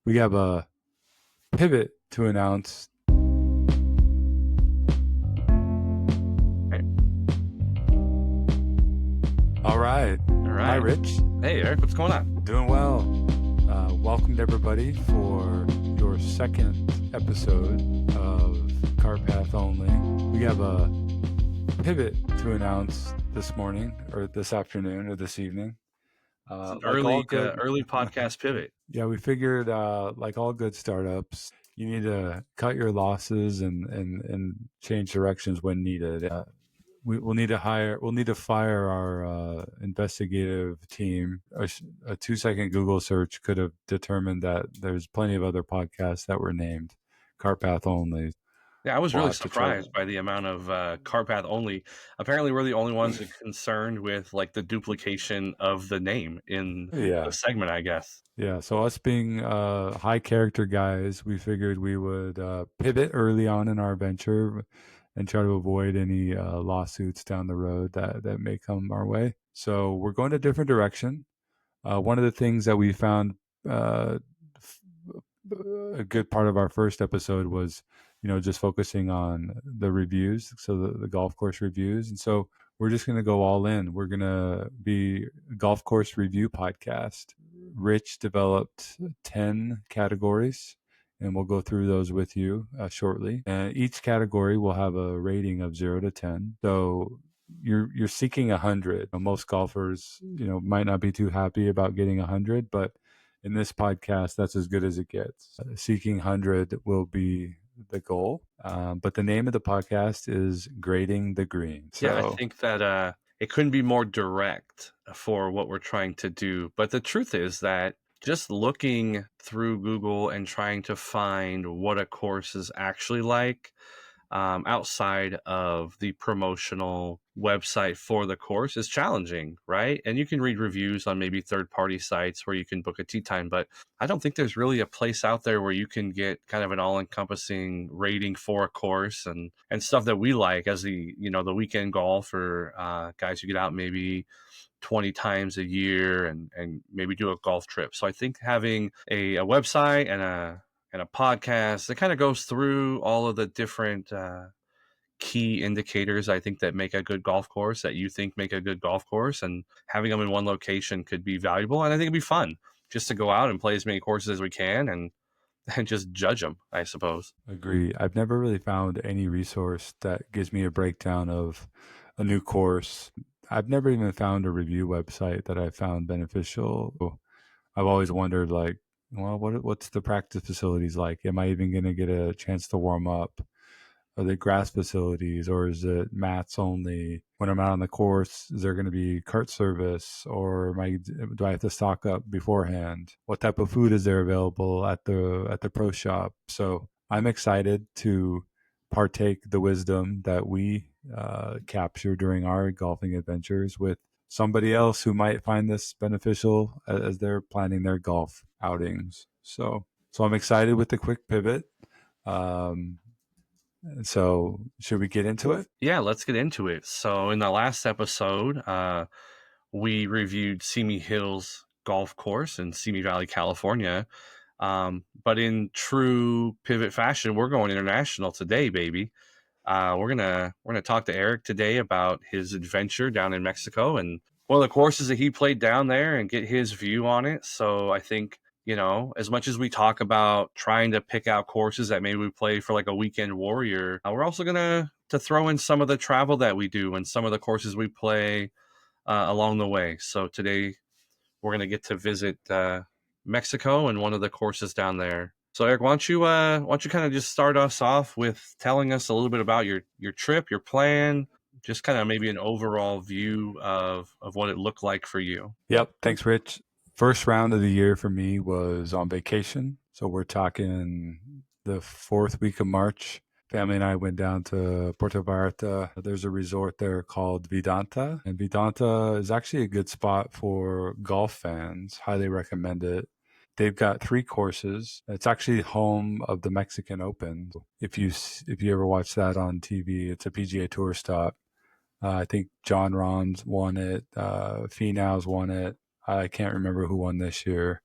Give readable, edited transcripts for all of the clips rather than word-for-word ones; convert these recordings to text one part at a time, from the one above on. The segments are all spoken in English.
We have a pivot to announce. All right. Hi, Rich. Hey, Eric. What's going on? Doing well. Welcome to everybody for your second episode of Car Path Only. We have a pivot to announce this morning, or this afternoon, or this evening. It's an Like early podcast pivot. Yeah, we figured, like all good startups, you need to cut your losses and change directions when needed. We'll need to fire our investigative team. A 2-second Google search could have determined that there's plenty of other podcasts that were named CarPath Only. Yeah, I was really surprised by the amount of CarPath Only. Apparently, we're the only ones concerned with like the duplication of the name in the segment, I guess. Yeah, so us being high character guys, we figured we would pivot early on in our venture and try to avoid any lawsuits down the road that may come our way. So we're going a different direction. One of the things that we found a good part of our first episode was, just focusing on the reviews, so the golf course reviews. And so we're just going to go all in. We're going to be a golf course review podcast. Rich developed 10 categories, and we'll go through those with you shortly. And each category will have a rating of 0 to 10. So you're seeking 100. Most golfers, might not be too happy about getting 100, but in this podcast, that's as good as it gets. Seeking 100 will be the goal. But the name of the podcast is Grading the Green. Yeah, I think that it couldn't be more direct for what we're trying to do. But the truth is that just looking through Google and trying to find what a course is actually like, outside of the promotional website for the course is challenging, right? And you can read reviews on maybe third-party sites where you can book a tee time, but I don't think there's really a place out there where you can get kind of an all-encompassing rating for a course and stuff that we like as the weekend golf or guys who get out maybe 20 times a year and maybe do a golf trip. So I think having a website and a podcast that kind of goes through all of the different key indicators I think that make a good golf course, that you think make a good golf course, and having them in one location could be valuable. And I think it'd be fun just to go out and play as many courses as we can and just judge them, I suppose. Agree. I've never really found any resource that gives me a breakdown of a new course. I've never even found a review website that I found beneficial. I've always wondered, like, well, what's the practice facilities like? Am I even going to get a chance to warm up? Are they grass facilities, or is it mats only? When I'm out on the course, is there going to be cart service, or do I have to stock up beforehand? What type of food is there available at the pro shop? So I'm excited to partake the wisdom that we capture during our golfing adventures with somebody else who might find this beneficial as they're planning their golf outings. So I'm excited with the quick pivot. So should we get into it? Yeah, let's get into it. So in the last episode, we reviewed Simi Hills Golf Course in Simi Valley, California. But in true pivot fashion, we're going international today, baby. We're gonna talk to Eric today about his adventure down in Mexico and one of the courses that he played down there and get his view on it. So I think, as much as we talk about trying to pick out courses that maybe we play for like a weekend warrior, we're also gonna throw in some of the travel that we do and some of the courses we play along the way. So today we're gonna get to visit Mexico and one of the courses down there. So Eric, why don't you kind of just start us off with telling us a little bit about your trip, your plan, just kind of maybe an overall view of what it looked like for you. Yep. Thanks, Rich. First round of the year for me was on vacation. So we're talking the 4th week of March. Family and I went down to Puerto Vallarta. There's a resort there called Vidanta. And Vidanta is actually a good spot for golf fans. Highly recommend it. They've got 3 courses. It's actually home of the Mexican Open. If you ever watch that on TV, it's a PGA Tour stop. I think John Rahm's won it. Finau's won it. I can't remember who won this year.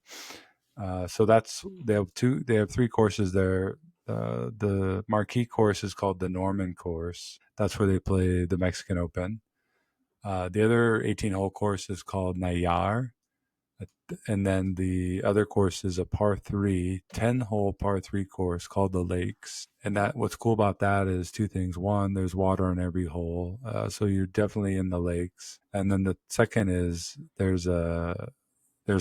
So that's they have two. They have three courses there. The marquee course is called the Norman course. That's where they play the Mexican Open. The other 18-hole course is called Nayar, and then the other course is a par three, 10-hole par three course called the Lakes. And that what's cool about that is two things. One, there's water on every hole, so you're definitely in the lakes. And then the second is there's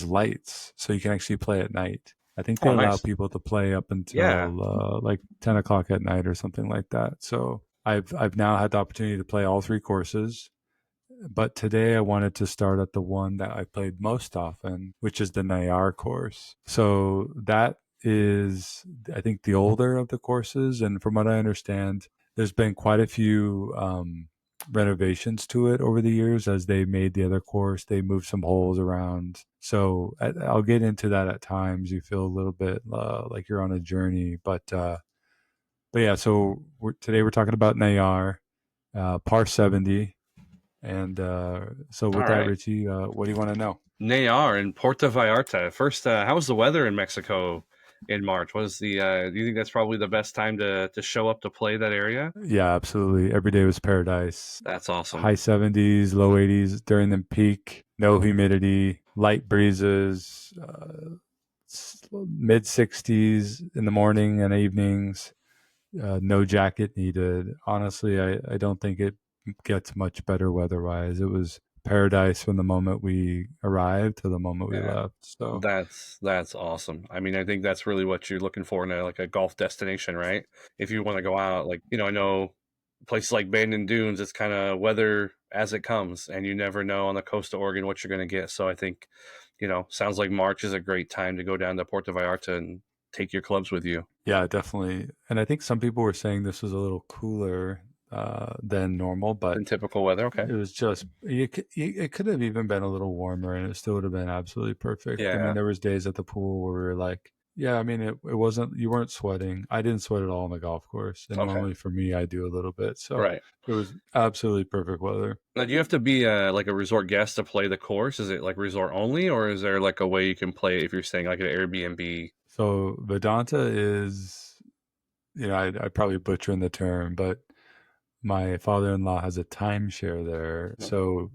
lights, so you can actually play at night. I think they Oh, allow nice. people to play up Yeah. until like 10 o'clock at night or something like that. So I've now had the opportunity to play all three courses, but today I wanted to start at the one that I played most often, which is the Nayar course. So that is, I think, the older of the courses. And from what I understand, there's been quite a few renovations to it over the years as they made the other course. They moved some holes around. So I'll get into that at times. You feel a little bit like you're on a journey. But yeah, so today we're talking about Nayar, par 70. And so All with that, right. Richie, what do you want to know? Nayar in Puerto Vallarta. First, how's the weather in Mexico in March? Was the do you think that's probably the best time to show up to play that area? Yeah, absolutely. Every day was paradise. That's awesome. High 70s, low 80s during the peak, no humidity, light breezes, mid 60s in the morning and evenings, no jacket needed. Honestly, I don't think it gets much better weather wise. It was paradise from the moment we arrived to the moment we Yeah. left. So, That's awesome. I mean, I think that's really what you're looking for in like a golf destination, right? If you want to go out, like, I know places like Bandon Dunes, it's kind of weather as it comes, and you never know on the coast of Oregon what you're going to get. So I think, sounds like March is a great time to go down to Puerto Vallarta and take your clubs with you. yeah, definitely. And I think some people were saying this was a little cooler than normal, but In typical weather, okay. it was just it could have even been a little warmer, and it still would have been absolutely perfect. I mean, Yeah. there was days at the pool where we were like, yeah, I mean, it wasn't you weren't sweating. I didn't sweat at all on the golf course, and Okay. normally for me, I do a little bit. So Right. it was absolutely perfect weather. Now, do you have to be like a resort guest to play the course? Is it like resort only, or is there like a way you can play if you're staying like at an Airbnb? So Vedanta is, I probably butchering the term, but my father-in-law has a timeshare there, Mhm. so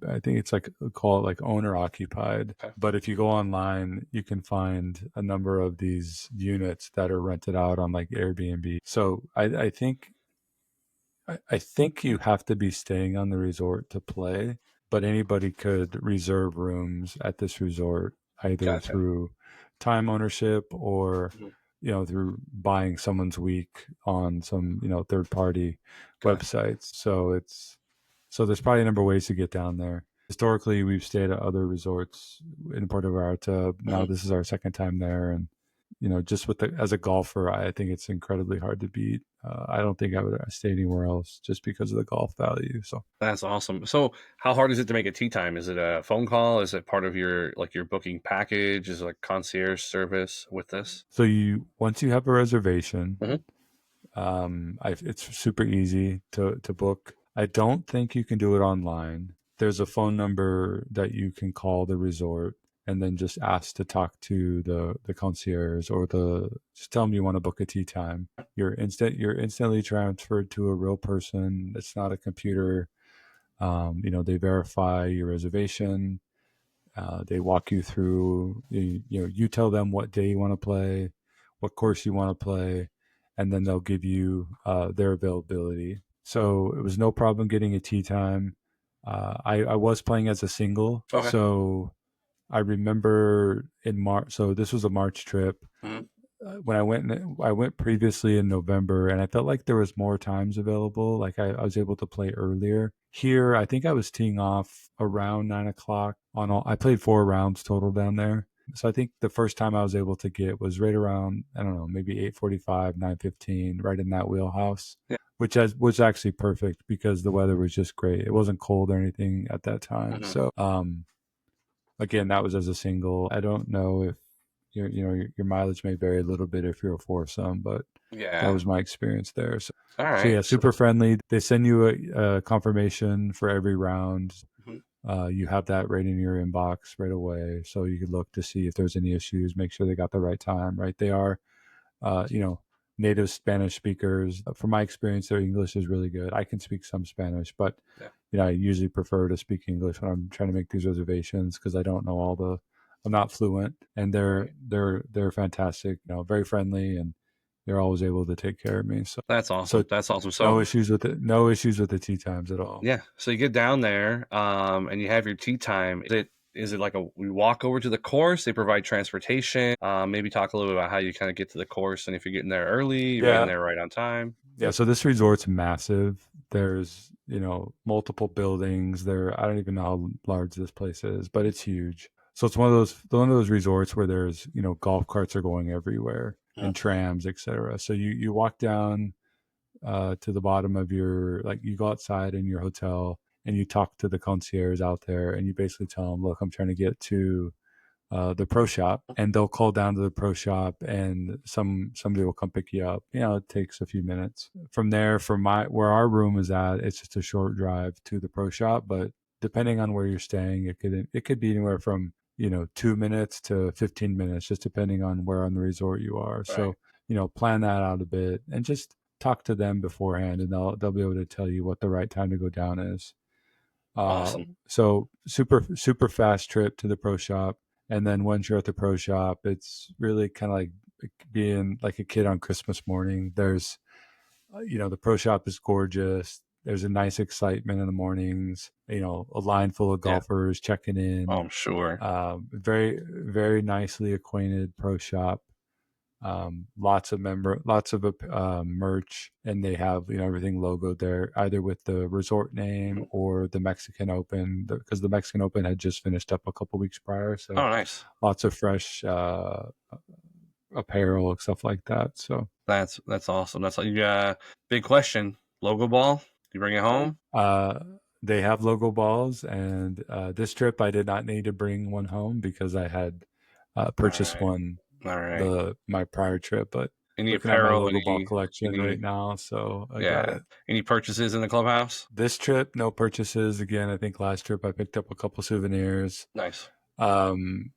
I think it's like call it like owner occupied. Okay. But if you go online, you can find a number of these units that are rented out on like Airbnb. So I think you have to be staying on the resort to play, but anybody could reserve rooms at this resort either Gotcha. through time ownership or Mhm. through buying someone's week on some third party Gotcha. websites. So there's probably a number of ways to get down there. Historically, we've stayed at other resorts in Puerto Vallarta. Now Mhm. this is our second time there, and just as a golfer, I think it's incredibly hard to beat. I don't think I would stay anywhere else just because of the golf value. So, That's awesome. So, how hard is it to make a tea time? Is it a phone call? Is it part of your booking package? Is it like concierge service with this? so you once you have a reservation, Hmm. it's super easy to book. I don't think you can do it online. There's a phone number that you can call the resort and then just ask to talk to the concierge or just tell them you want to book a tea time. You're instantly transferred to a real person. It's not a computer. They verify your reservation. They walk you through. You tell them what day you want to play, what course you want to play, and then they'll give you their availability. So it was no problem getting a tee time. I was playing as a single, Okay. so I remember in March. So this was a March trip. Hmm. When I went previously in November, and I felt like there was more times available. Like I was able to play earlier. Here, I think I was teeing off around 9 o'clock on all. I played 4 rounds total down there. So I think the first time I was able to get was right around, I don't know, maybe 8:45, 9:15, right in that wheelhouse, Yeah. was actually perfect because the weather was just great. It wasn't cold or anything at that time. Hmm. So again, that was as a single. I don't know if your mileage may vary a little bit if you're a foursome, but that Yeah. was my experience there. So All right. yeah, super friendly. They send you a confirmation for every round. You have that right in your inbox right away, so you could look to see if there's any issues. Make sure they got the right time. Right, they are you know, native Spanish speakers. From my experience, their English is really good. I can speak some Spanish, but Yeah. I usually prefer to speak English when I'm trying to make these reservations because I don't know all the. I'm not fluent, and they're Right. they're they're fantastic. Very friendly, and they're always able to take care of me. So That's so awesome. That's awesome. no So issues with it. No issues with the tea times at all. yeah, so you get down there, and you have your tea time. Is it like a we walk over to the course? They provide transportation. Maybe talk a little bit about how you kind of get to the course, and if you're getting there early, you're getting Yeah, there right on time. yeah. So this resort's massive. There's multiple buildings. There, I don't even know how large this place is, but it's huge. So it's one of those resorts where there's golf carts are going everywhere Mhm. and trams, etc. So you walk down to the bottom of your like you go outside in your hotel and you talk to the concierge out there and you basically tell them, look, I'm trying to get to the pro shop, and they'll call down to the pro shop and somebody will come pick you up. It takes a few minutes. From there, from my where our room is at, it's just a short drive to the pro shop, but depending on where you're staying, it could be anywhere from 2 minutes to 15 minutes, just depending on where on the resort you are. Right. So plan that out a bit and just talk to them beforehand, and they'll be able to tell you what the right time to go down is. Awesome. So super super fast trip to the pro shop, and then once you're at the pro shop, it's really kind of like being like a kid on Christmas morning. There's the pro shop is gorgeous. There's a nice excitement in the mornings. A line full of Yeah. golfers checking Oh, in. I'm sure. Very very nicely acquainted pro shop. Lots of merch, and they have everything logoed there, either with the resort name Mhm. or the Mexican Open, because the Mexican Open had just finished up a couple weeks prior. So Oh, nice. lots of fresh apparel and stuff like that. So That's awesome. That's like big question. Logo ball. You bring it home. uh, they have logo balls, and this trip I did not need to bring one home because I had All purchased right. one All right. my prior trip, but Any looking at my apparel? logo ball collection right Any? now, so I got Yeah. it. Any purchases in the clubhouse? This trip, no purchases. Again, I think last trip I picked up a couple souvenirs. Nice. Um,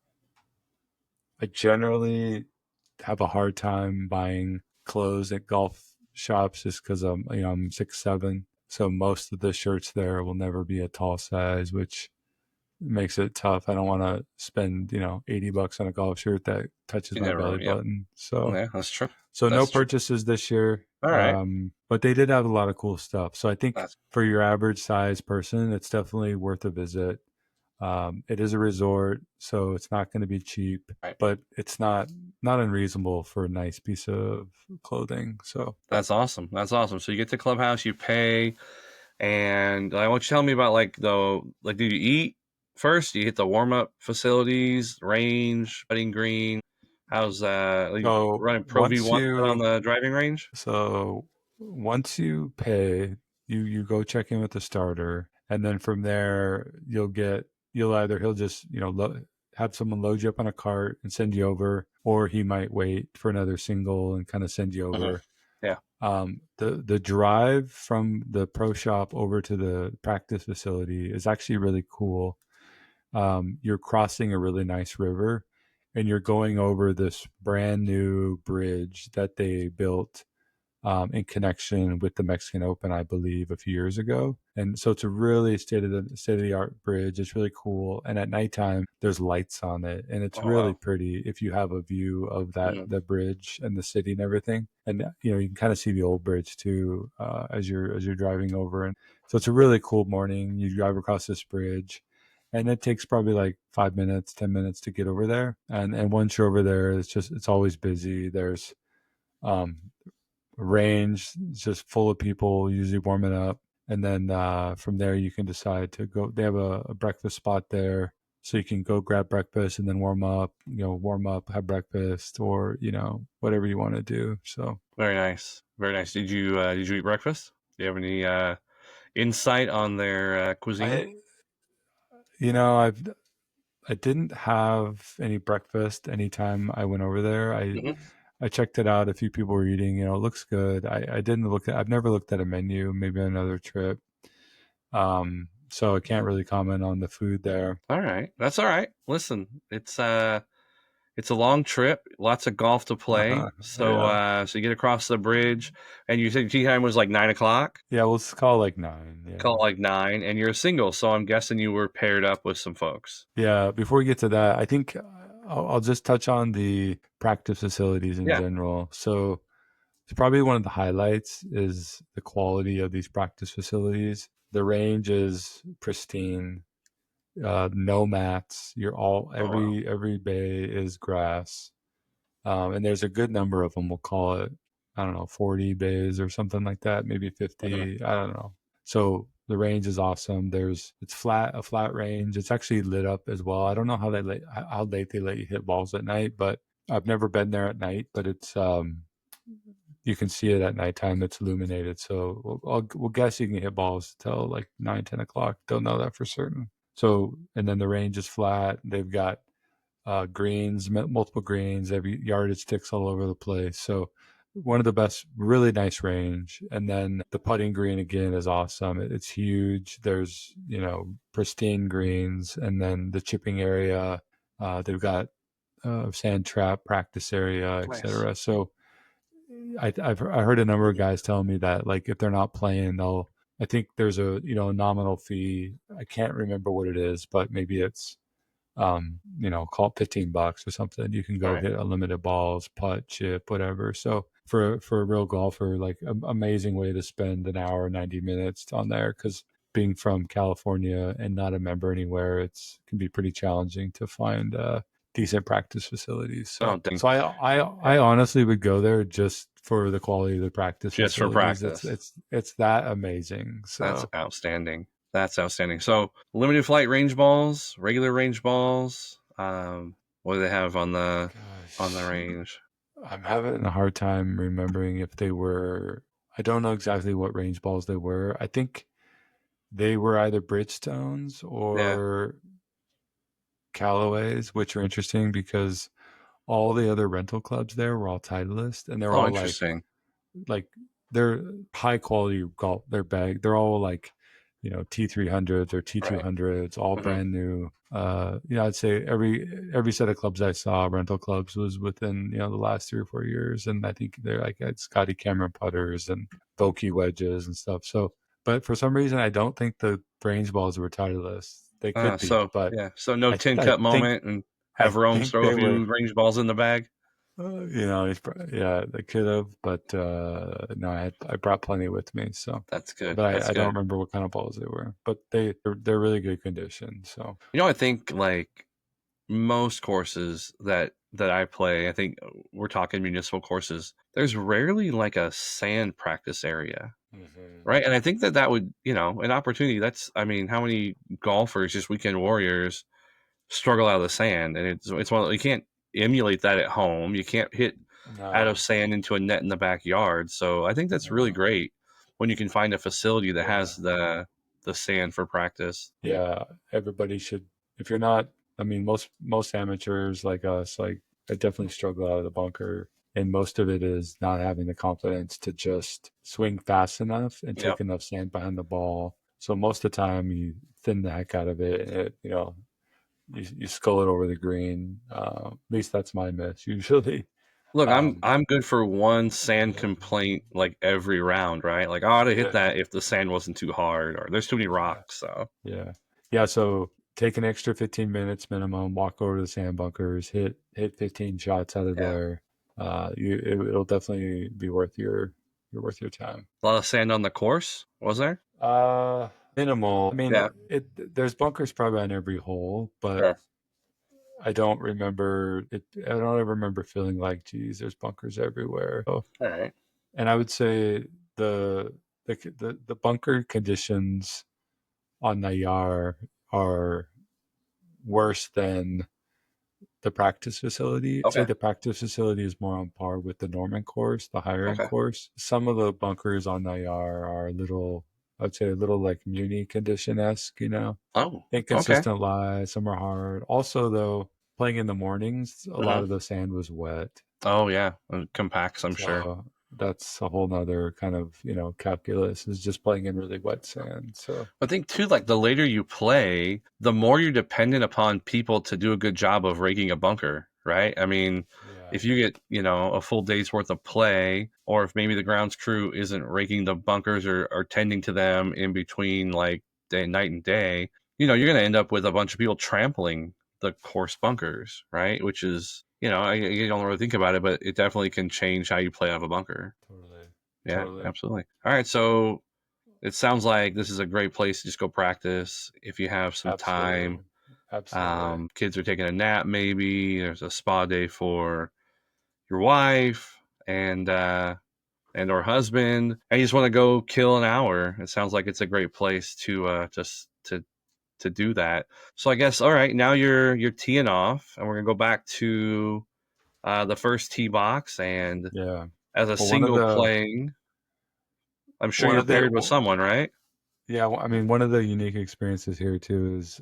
I generally have a hard time buying clothes at golf shops just because I'm 6'7", so most of the shirts there will never be a tall size, which makes it tough. I don't want to spend $80 on a golf shirt that touches You my never. belly Yep. button. So Yeah, that's true. no That's true. purchases this year, All right. but they did have a lot of cool stuff. So I think That's for your average size person, it's definitely worth a visit. It is a resort, so it's not going to be cheap, right. but it's not unreasonable for a nice piece of clothing. So That's awesome. That's awesome. So you get to clubhouse, you pay, and I want you to tell me about like do you eat first? Do you hit the warm up facilities, range, putting green? How's like so running Pro V once one on you the driving range? so once you pay, you go check in with the starter, and then from there he'll just have someone load you up on a cart and send you over, or he might wait for another single and kind of send you Hmm. over. Yeah. The drive from the pro shop over to the practice facility is actually really cool. You're crossing a really nice river, and you're going over this brand new bridge that they built in connection with the Mexican Open, I believe, a few years ago. And so it's a really state of the art bridge. It's really cool. And at nighttime, there's lights on it, and it's Oh really wow. pretty if you have a view of Hmm. the bridge and the city and everything. And you can kind of see the old bridge too as you're driving over. And so it's a really cool morning. You drive across this bridge. And it takes probably like 5 minutes, 10 minutes to get over there. And once you're over there, it's always busy. There's um, range. It's just full of people, usually warming up. And then from there, you can decide to go. They have a breakfast spot there. So you can go grab breakfast and then warm up, have breakfast, or, whatever you want to do. So Very nice. Very nice. Did you eat breakfast? Do you have any insight on their cuisine? I, you know, I didn't have any breakfast anytime I went over there. Hmm. I checked it out. A few people were eating. It looks good. I didn't look at. I've never looked at a menu. Maybe another trip. so I can't really comment on the food there. All right. That's all right. Listen, it's a long trip, lots of golf to play. So Yeah. so you get across the bridge and you said tea time was like 9 o'clock? Yeah, we'll just call it like 9. Call Yeah. it like 9, and you're single, so I'm guessing you were paired up with some folks. Yeah, before we get to that, I think I'll just touch on the practice facilities in Yeah. general. So it's probably one of the highlights is the quality of these practice facilities. The range is pristine, no mats. You're all Oh wow. every bay is grass, and there's a good number of them. We'll call it, I don't know, 40 bays or something like that, maybe Mhm. 50. I don't know. So the range is awesome. It's flat, a flat range. It's actually lit up as well. I don't know how late they let you hit balls at night, but I've never been there at night. But it's you can see it at nighttime. It's illuminated, so we'll guess you can hit balls till like 9, 10 o'clock. Don't know that for certain. So and then the range is flat. They've got greens, multiple greens, every yardage sticks all over the place. So one of the best, really nice range. And then the putting green again is awesome. It's huge. There's pristine greens, and then the chipping area. They've got sand trap practice area, Nice. etc. So I heard a number of guys telling me that like if they're not playing, they'll. I think there's a nominal fee. I can't remember what it is, but maybe it's call it $15 or something. You can All go right. hit unlimited balls, putt, chip, whatever. So for a real golfer, like amazing way to spend an hour, 90 minutes on there. Because being from California and not a member anywhere, it's can be pretty challenging to find decent practice facilities. Oh, So dang. so I Yeah. honestly would go there just for the quality of the practice Just for facilities. practice. It's that amazing. That's So outstanding. That's outstanding. So limited flight range balls, regular range balls. What do they have on the gosh, range? I'm having a hard time remembering if they were. I don't know exactly what range balls they were. I think they were either Bridgestones Yeah. or Callaways, which are interesting because all the other rental clubs there were all Titleist, and they're Oh, all interesting. like they're high quality golf. They're bag. They're all like T300s or Right. T200s, all Hmm. brand new. I'd say every set of clubs I saw, rental clubs, was within the last 3 or 4 years, and I think they're like had Scotty Cameron putters and Vokey wedges and stuff. So, but for some reason, I don't think the range balls were Titleist. They could be, So but yeah. So no I tin I cup think moment and I have Rome think throw a they were. few range balls in the bag. Yeah, they could have, but no, I brought plenty with me. So, That's good. but That's I don't good. remember what kind of balls they were, but they're really good condition. So, I think like most courses that I play, I think we're talking municipal courses. There's rarely like a sand practice area, hmm right? And I think that would, an opportunity. I mean, how many golfers, just weekend warriors, struggle out of the sand, and it's one you can't emulate that at home. You can't hit out of no, sand into a net in the backyard. So I think that's really no, great when you can find a facility that yeah, has the sand for practice. yeah. Everybody should. If you're not, I mean, most amateurs like us, like I definitely struggle out of the bunker, and most of it is not having the confidence to just swing fast enough and take Yep. enough sand behind the ball. So most of the time, you thin the heck out of it, and you skull it over the green. At least that's my miss usually. Look, I'm Um, I'm good for one sand yeah, complaint like every round, right? Like, oh, I ought to hit yeah, that if the sand wasn't too hard or there's too many yeah, rocks. So yeah, yeah. So take an extra 15 minutes minimum. Walk over to the sand bunkers. Hit 15 shots out of yeah, there. It'll definitely be worth your time. a lot of sand on the course, was there? Minimal. I mean, Yeah, there's bunkers probably on every hole, but sure. I don't remember it. I don't ever remember feeling like, geez, there's bunkers everywhere. So, All right. and I would say the bunker conditions on Nayar are worse than the practice facility. I'd say Okay. the practice facility is more on par with the Norman course, the higher end Okay. course. Some of the bunkers on Nayar are a little, I'd say a little like Muni condition esque. Oh, okay. Inconsistent lies, some are hard. Also, though, playing in the mornings, a lot Hmm. of the sand was wet. Oh yeah, and compacts, I'm sure. So that's a whole nother kind of, calculus, is just playing in really wet sand. So I think too, like the later you play, the more you're dependent upon people to do a good job of raking a bunker, right? I mean, yeah, if you get, a full day's worth of play, or if maybe the grounds crew isn't raking the bunkers or tending to them in between like night and day, you're going to end up with a bunch of people trampling the course bunkers, right? Which is, you don't really think about it, but it definitely can change how you play out of a bunker. totally, Yeah, totally, absolutely. All right, so it sounds like this is a great place to just go practice if you have some absolutely, time. absolutely. Kids are taking a nap, maybe. There's a spa day for your wife and or husband, and you just want to go kill an hour. It sounds like it's a great place to just to do that. So I guess all right, now you're teeing off, and we're gonna go back to the first tee box, and Yeah. as a Well, one of single the playing, I'm sure one you're of the paired with someone, right? yeah, well, I mean, one of the unique experiences here too is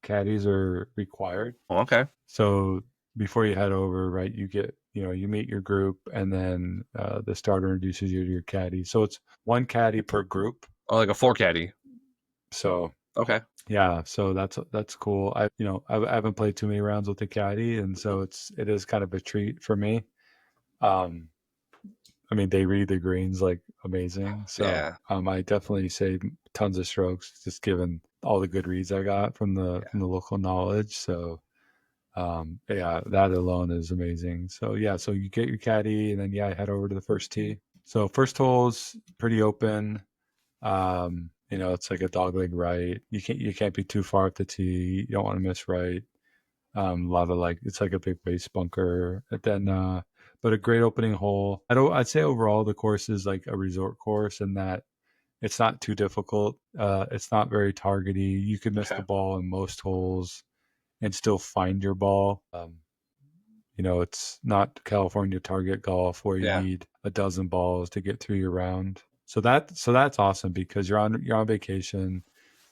caddies are required. Oh, okay. So before you head over, right, you meet your group, and then the starter introduces you to your caddy. So it's one caddy per group. Oh, like a four caddy. So Okay. yeah, so that's cool. I haven't played too many rounds with the caddy, and Mhm. so it is kind of a treat for me. Um, I mean, they read the greens like amazing. So Yeah. I definitely saved tons of strokes just given all the good reads I got from the Yeah. from the local knowledge. So yeah, that alone is amazing. So yeah, so you get your caddy, and then yeah, I head over to the first tee. So first hole's pretty open. It's like a dogleg right. You can't be too far up the tee. You don't want to miss right. A lot of like it's like a big base bunker. And then but a great opening hole. I'd say overall the course is like a resort course in that it's not too difficult. It's not very targety. You could miss the Okay. ball in most holes and still find your ball. It's not California target golf where you Yeah. need a dozen balls to get through your round. So that's awesome because you're on vacation.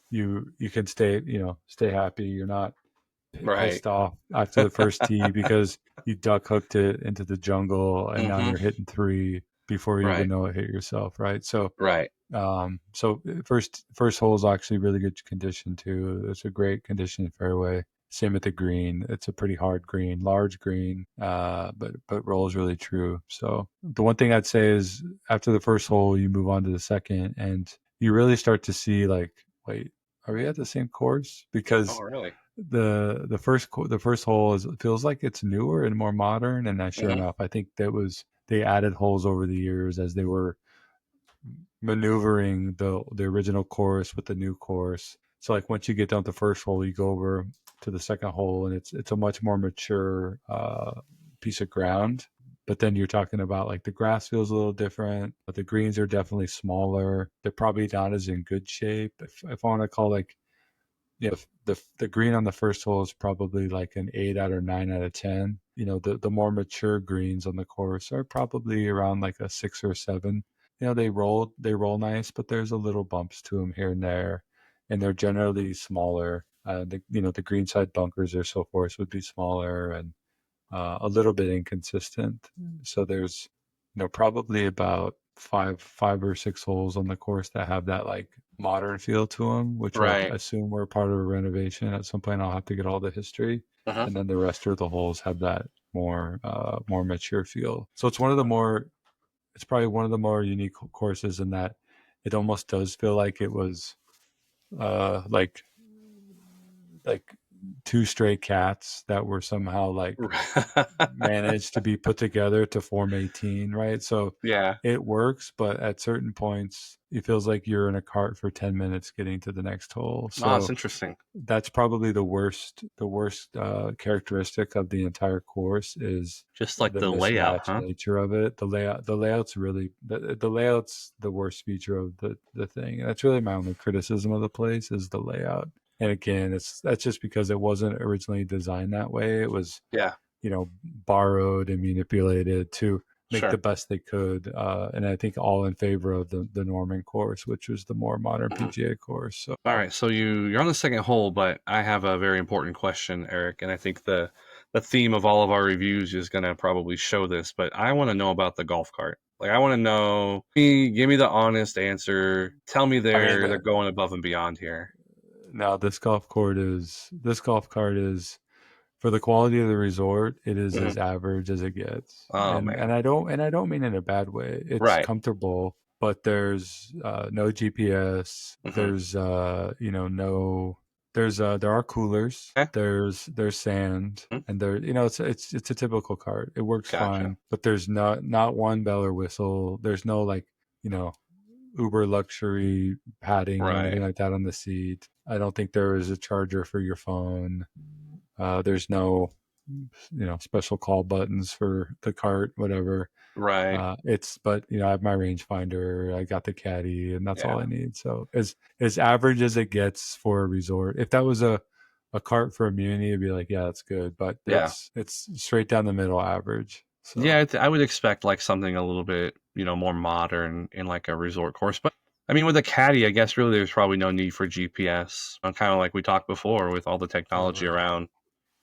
You can stay happy. You're not Right. pissed off after the first tee because you duck hooked it into the jungle and now Mm-hmm. you're hitting three before you even Right. know it hit yourself, right? So Right. first hole is actually really good condition too. It's a great condition fairway. Same with the green. It's a pretty hard green, large green, but rolls really true. So the one thing I'd say is after the first hole, you move on to the second, and you really start to see like, wait, are we at the same course? Oh, Because really? the first hole feels like it's newer and more modern, and sure Mm-hmm. enough, I think they added holes over the years as they were maneuvering the original course with the new course. So like once you get down to the first hole, you go over to the second hole, and it's a much more mature piece of ground. But then you're talking about like the grass feels a little different, but the greens are definitely smaller. They're probably not as in good shape. If I want to call like the green on the first hole is probably like an 8 out of 9 out of 10. The more mature greens on the course are probably around like a 6 or 7. They roll nice, but there's a little bumps to them here and there, and they're generally smaller. The greenside bunkers or so forth would be smaller and a little bit inconsistent. So there's, probably about five or six holes on the course that have that like modern feel to them, which I Right. assume were part of a renovation. At some point, I'll have to get all the history, Uh-huh. and then the rest of the holes have that more mature feel. So it's probably one of the more unique courses in that it almost does feel like it was like two stray cats that were somehow like managed to be put together to form 18, right? So Yeah. it works, but at certain points, it feels like you're in a cart for 10 minutes getting to the next hole. Oh, that's So interesting. that's probably the worst characteristic of the entire course is Just like the the layout, mismatched huh? nature of it. The layout's really the layout's the worst feature of the thing. And that's really my only criticism of the place is the layout. And again, that's just because it wasn't originally designed that way. It was Yeah. borrowed and manipulated to make the Sure. best they could. And I think all in favor of the Norman course, which was the more modern Mhm. PGA course. So All right. So you're on the second hole, but I have a very important question, Eric, and I think the theme of all of our reviews is going to probably show this, but I want to know about the golf cart. Like I want to know. Give me the honest answer. Tell me I mean, they're going above and beyond here. now this golf cart is for the quality of the resort, it is Hmm. as average as it gets. Oh And man. I don't mean in a bad way. It's Right. comfortable, but there's no GPS. Hmm. There's no there are coolers. Okay. There's sand Mhm. and there it's a typical cart. It works Gotcha. fine, but there's not one bell or whistle. There's no like, you know, uber luxury padding or Right. anything like that on the seat. I don't think there is a charger for your phone. There's no, special call buttons for the cart, whatever. Right. But I have my rangefinder, I got the caddy, and that's all Yeah. I need. So as average as it gets for a resort. If that was a cart for a community, it'd be like, yeah, that's good. But Yeah. it's straight down the middle average. Yeah. So I would expect like something a little bit, more modern in like a resort course. But I mean, with a caddy, I guess really there's probably no need for GPS. Kind of like we talked before with all the technology totally, around.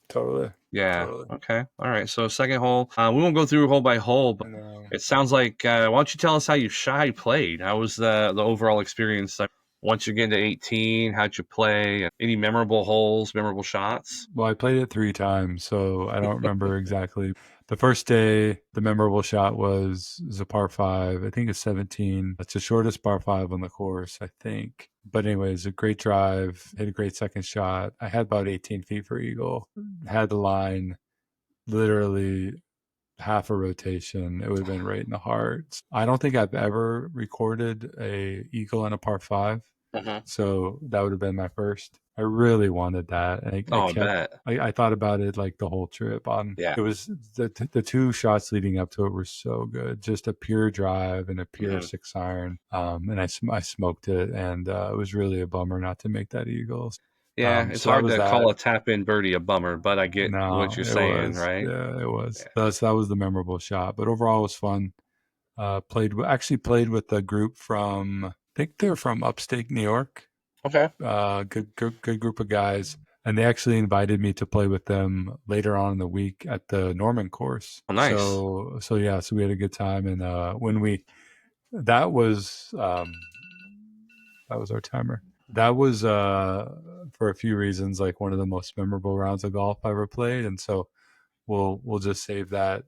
totally, Yeah. totally. Okay. All right. So second hole, we won't go through hole by hole, but And it sounds like. Why don't you tell us how you shy played? How was the overall experience? Once you get into 18, how'd you play? Any memorable holes, memorable shots? well, I played it 3 times, so I don't remember exactly. The first day, the memorable shot was a par five. I think it's 17. It's the shortest par five on the course, I think. But anyways, a great drive, hit a great second shot. I had about 18 feet for eagle. Had the line literally half a rotation. It would have been right in the heart. I don't think I've ever recorded a eagle on a par five. Hmm. So that would have been my first. I really wanted that. And Oh, I bet. I thought about it like the whole trip on, Yeah. it was the two shots leading up to it were so good. Just a pure drive and a pure Hmm. 6 iron. And I smoked it and it was really a bummer not to make that Eagles. Yeah. It's So that hard was to that. call a tap in birdie a bummer, but I get what No, you're it saying, was, right? yeah, it was. Yeah. That was the memorable shot. But overall, it was fun. Actually played with a group from, I think they're from upstate New York. Okay. Good group of guys, and they actually invited me to play with them later on in the week at the Norman course. Oh, nice. So yeah, so we had a good time, and when we that was that was our timer. That was for a few reasons like one of the most memorable rounds of golf I ever played, and so we'll just save that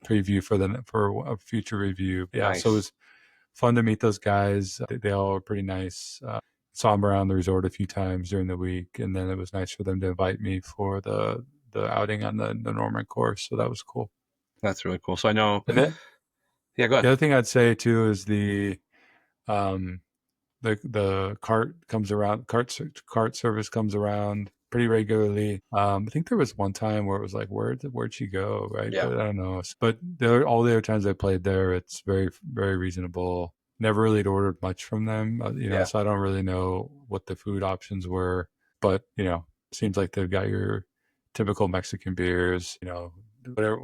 preview for a future review. Yeah, so it Nice. was fun to meet those guys. They all were pretty nice. Saw them around the resort a few times during the week, and then it was nice for them to invite me for the outing on the Norman course. So that was cool. That's really cool. So I know. And then Yeah, go the ahead. other thing I'd say too is um, the cart service comes around pretty regularly. I think there was one time where it was like, where'd she go, right? Yeah. But I don't know. But all the other times I played there, it's very very reasonable. Never really ordered much from them, Yeah. so I don't really know what the food options were. But seems like they've got your typical Mexican beers. Whatever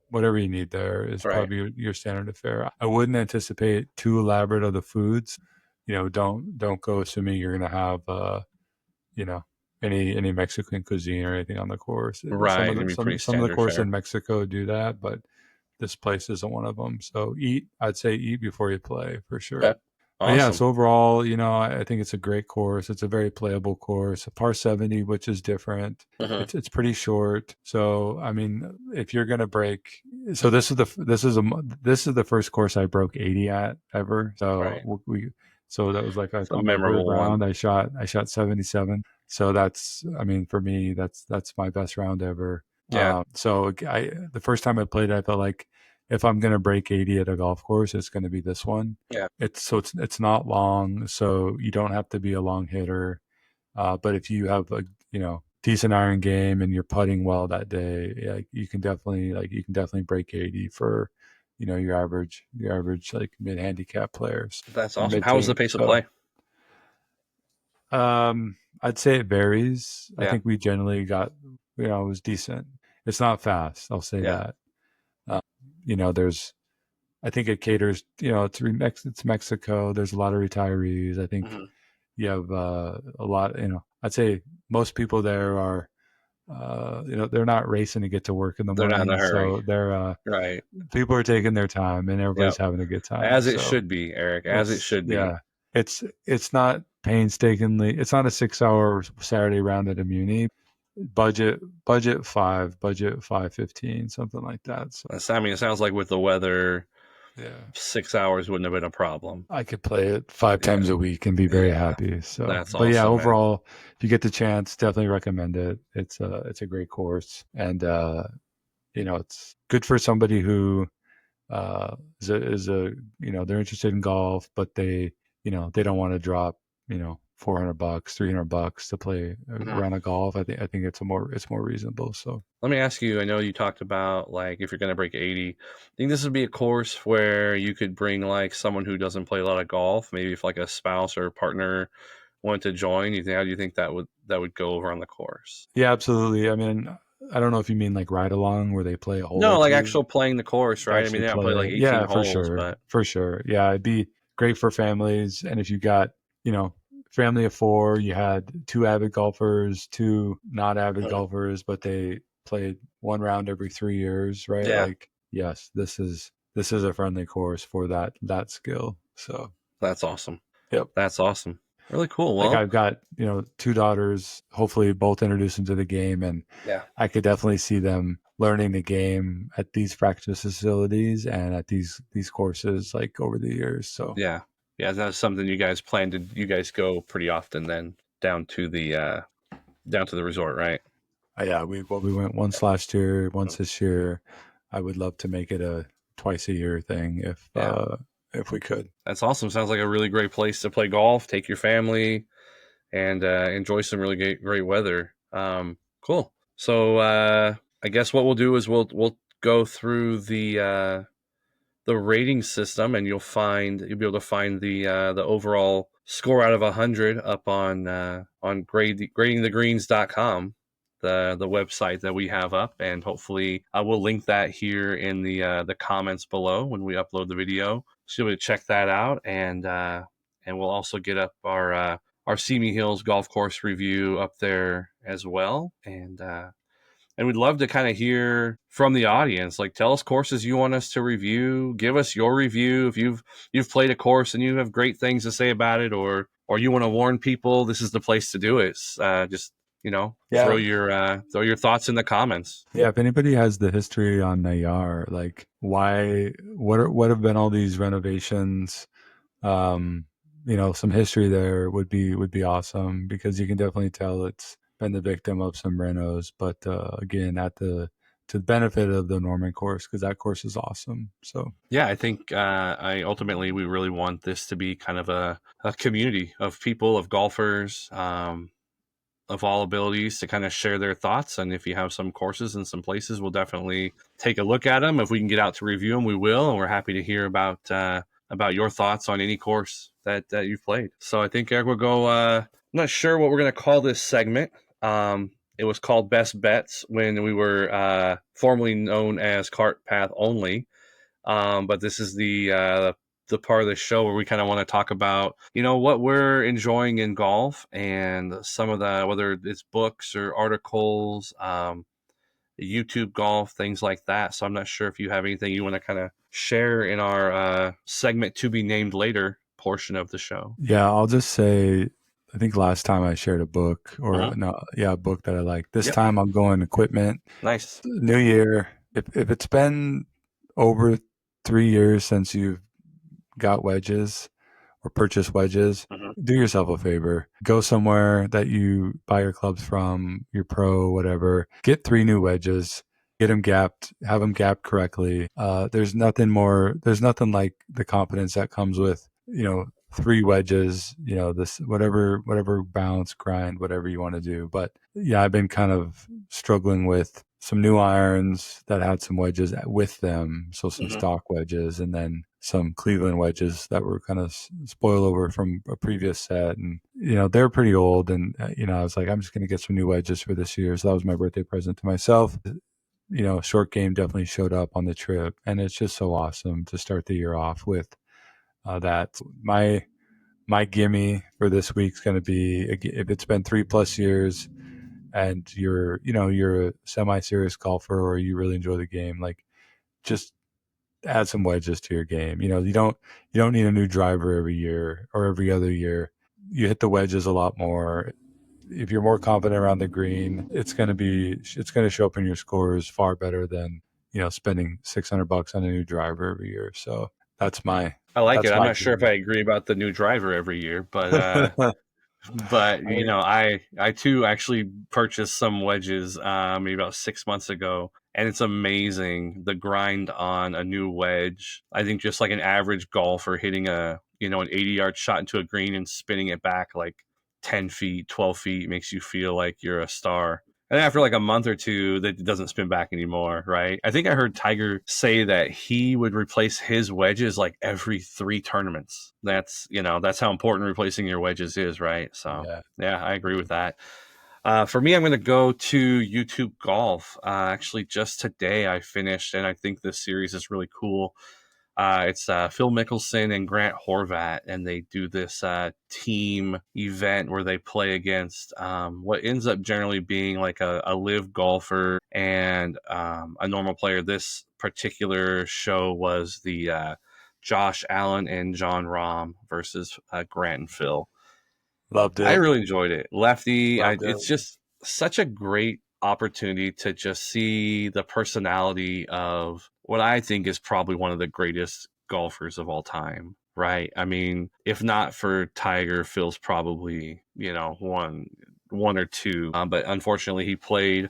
whatever you need there is Right. probably your standard affair. I wouldn't anticipate too elaborate of the foods. Don't go assuming you're gonna have you know any Mexican cuisine or anything on the course. Right. It's gonna be pretty Some of the standard courses in fare. Mexico do that, but this place isn't one of them. So I'd say eat before you play for sure. Okay. But yeah, Awesome. so overall, I think it's a great course. It's a very playable course. A par 70, which is different. Hmm. It's pretty short. So I mean, if you're gonna break, so this is the first course I broke 80 at ever. Right. So so that was like It's a on my third memorable one. round, I shot 77. So I mean, for me, that's my best round ever. Yeah. The first time I played, I felt like if I'm gonna break 80 at a golf course, it's gonna be this one. Yeah. It's not long, so you don't have to be a long hitter. But if you have a decent iron game and you're putting well that day, yeah, you can definitely break 80 for your average like mid handicap players That's or awesome. mid How was the team. pace of So play? I'd say it varies. I Yeah. think we generally got it was decent. It's not fast. I'll say Yeah. that. Uh, there's I think it caters. It's Mexico. There's a lot of retirees. I think Hmm. you have a lot. I'd say most people there are they're not racing to get to work in the They're not in a morning, hurry. so they're Right. people are taking their time and Yep. everybody's having a good time. As it So should be, Eric. As it it's should be. yeah, it's not painstakingly. It's not a 6 hour Saturday round at a muni. Budget 515, something like that. So I mean, it sounds like with the weather, yeah, 6 hours wouldn't have been a problem. I could play it five Yeah. times a week and be very Yeah. happy. So, That's but yeah, awesome, man. overall, if you get the chance, definitely recommend it. It's a great course, and it's good for somebody who is a they're interested in golf, but they don't want to drop $400, $300 to play a Mhm. round of golf. I think it's more reasonable. So Let me ask you, I know you talked about like if you're going to break 80, I think this would be a course where you could bring like someone who doesn't play a lot of golf, maybe if like a spouse or a partner wanted to join. You think, how do you think that would go over on the course? yeah, absolutely. I mean, I don't know if you mean like ride along where they play a hole or No, like two. actual playing the course, right? I mean, Actually they don't play like play. 18 Yeah, holes, but for sure. Yeah, it'd be great for families. And if you got, you know, family of four, you had two avid golfers, two not avid Mhm. golfers, but they played one round every 3 years, right? Yeah, Like, yes, this is a friendly course for that skill. So, that's awesome. yep. That's awesome. Really cool. Like Well, I've got, two daughters, hopefully both introduced them to the game, and yeah. I could definitely see them learning the game at these practice facilities and at these courses like over the years. So Yeah. Yeah, that's something you guys plan to you guys go pretty often then down to the resort, right? yeah, we went once last year, once this year. I would love to make it a twice a year thing Yeah. if we could. That's awesome. Sounds like a really great place to play golf, take your family and enjoy some really great weather. Cool. So I guess what we'll do is we'll go through the rating system, and you'll be able to find the overall score out of 100 up on gradingthegreens.com, the website that we have up, and hopefully I will link that here in the comments below when we upload the video, so you'll be able to check that out, and we'll also get up our Simi Hills golf course review up there as well, and we'd love to kind of hear from the audience. Like, tell us courses you want us to review. Give us your review if you've played a course and you have great things to say about it, or you want to warn people. This is the place to do it. Just Yeah. throw your thoughts in the comments. Yeah, if anybody has the history on Nayar, like what have been all these renovations? um, some history there would be awesome because you can definitely tell it's been the victim of some renos, but again, at the to the benefit of the Norman course because that course is awesome. So Yeah, I think I ultimately we really want this to be kind of a community of people, of golfers, of all abilities to kind of share their thoughts. And if you have some courses in some places, we'll definitely take a look at them. If we can get out to review them, we will. And we're happy to hear about your thoughts on any course that you've played. So I think Eric will go. I'm not sure what we're going to call this segment. It was called Best Bets when we were formerly known as Cart Path Only. But this is the part of the show where we kind of want to talk about, what we're enjoying in golf and some of the, whether it's books or articles, YouTube golf, things like that. So I'm not sure if you have anything you want to kind of share in our segment to be named later portion of the show. yeah, I'll just say I think last time I shared a book or Mhm. no, yeah, a book that I like. This Yep. time I'm going equipment. Nice. New year. If it's been over 3 years since you've got wedges or purchase wedges, Hmm. do yourself a favor. Go somewhere that you buy your clubs from, your pro, whatever. Get three new wedges. Get them gapped. Have them gapped correctly. There's nothing like the confidence that comes with three wedges. This whatever bounce, grind, whatever you want to do. But yeah, I've been kind of struggling with some new irons that had some wedges with them, so some Hmm. stock wedges, and then some Cleveland wedges that were kind of spoilover from a previous set, and they're pretty old, and I was like, I'm just gonna get some new wedges for this year, so that was my birthday present to myself. Short game definitely showed up on the trip, and it's just so awesome to start the year off with that. My gimme for this week's going to be if it's been 3+ years and you're a semi-serious golfer or you really enjoy the game, like just add some wedges to your game. You don't need a new driver every year or every other year. You hit the wedges a lot more. If you're more confident around the green, it's going to show up in your scores far better than, spending $600 on a new driver every year. So I like it. that's I'm my not sure if game. I agree about the new driver every year, but I mean, I too actually purchased some wedges maybe about 6 months ago, and it's amazing the grind on a new wedge. I think just like an average golfer hitting an 80-yard shot into a green and spinning it back like 10 feet, 12 feet makes you feel like you're a star. And after like a month or two, that doesn't spin back anymore, right? I think I heard Tiger say that he would replace his wedges like every 3 tournaments. That's how important replacing your wedges is, right? So yeah, yeah, I agree with that. For me, I'm going to go to YouTube Golf. Actually, just today I finished, and I think this series is really cool. It's Phil Mickelson and Grant Horvat, and they do this team event where they play against what ends up generally being like a live golfer and a normal player. This particular show was the Josh Allen and John Rahm versus Grant and Phil. loved I it. really enjoyed it. Lefty, Loved it. it's just such a great opportunity to just see the personality of what I think is probably one of the greatest golfers of all time, right? I mean, if not for Tiger, Phil's probably, one or two. But unfortunately, he played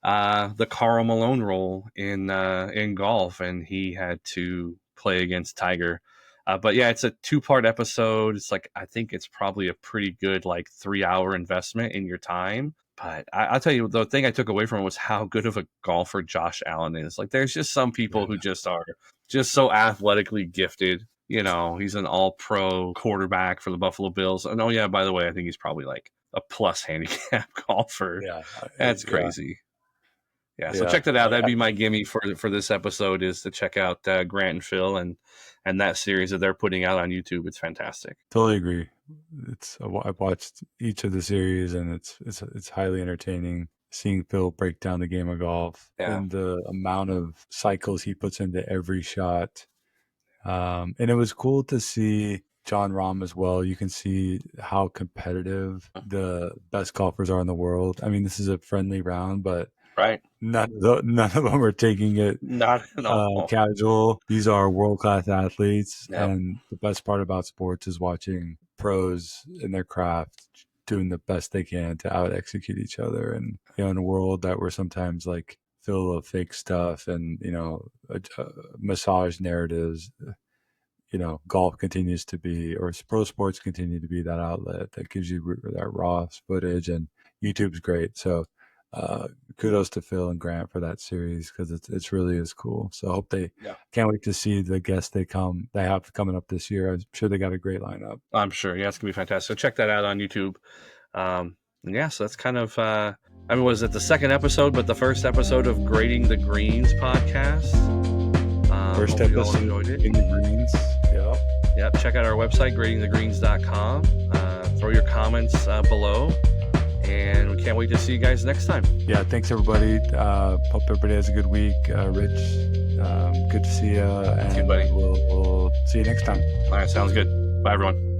the Karl Malone role in golf, and he had to play against Tiger. But yeah, it's a 2-part episode. It's like I think it's probably a pretty good like 3-hour investment in your time. But I'll tell you, the thing I took away from it was how good of a golfer Josh Allen is. Like, there's just some people who Yeah, just are just so athletically gifted. He's an all-pro quarterback for the Buffalo Bills. And oh yeah, by the way, I think he's probably like a plus handicap golfer. yeah, That's yeah, crazy. Yeah, so yeah. check that out. That'd be my gimme for this episode is to check out Grant and Phil and that series that they're putting out on YouTube. It's fantastic. Totally agree. I've watched each of the series, and it's highly entertaining seeing Phil break down the game of golf Yeah, and the amount of cycles he puts into every shot. And it was cool to see John Rahm as well. You can see how competitive the best golfers are in the world. I mean, this is a friendly round, but right. none of them are taking it Not at all. casual. These are world-class athletes, Yep. and the best part about sports is watching pros in their craft doing the best they can to out execute each other. And in a world that we're sometimes like full of fake stuff and massage narratives, golf continues to be, or pro sports continue to be that outlet that gives you that raw footage, and YouTube's great. So kudos to Phil and Grant for that series because it's really is cool. So I hope Yeah, can't wait to see the guests they have coming up this year. I'm sure they got a great lineup. I'm sure. Yeah, it's gonna be fantastic. So check that out on YouTube. And yeah, so that's kind of. Was it the second episode, but the first episode of Grading the Greens podcast? First Hope you all episode enjoyed it. in the greens. Yeah. Yep, check out our website, gradingthegreens.com. Throw your comments below, and we can't wait to see you guys next time. Yeah, thanks everybody. Hope everybody has a good week. Rich, good to see you, and See you, buddy. we'll see you next time. All right, sounds good. Bye, everyone.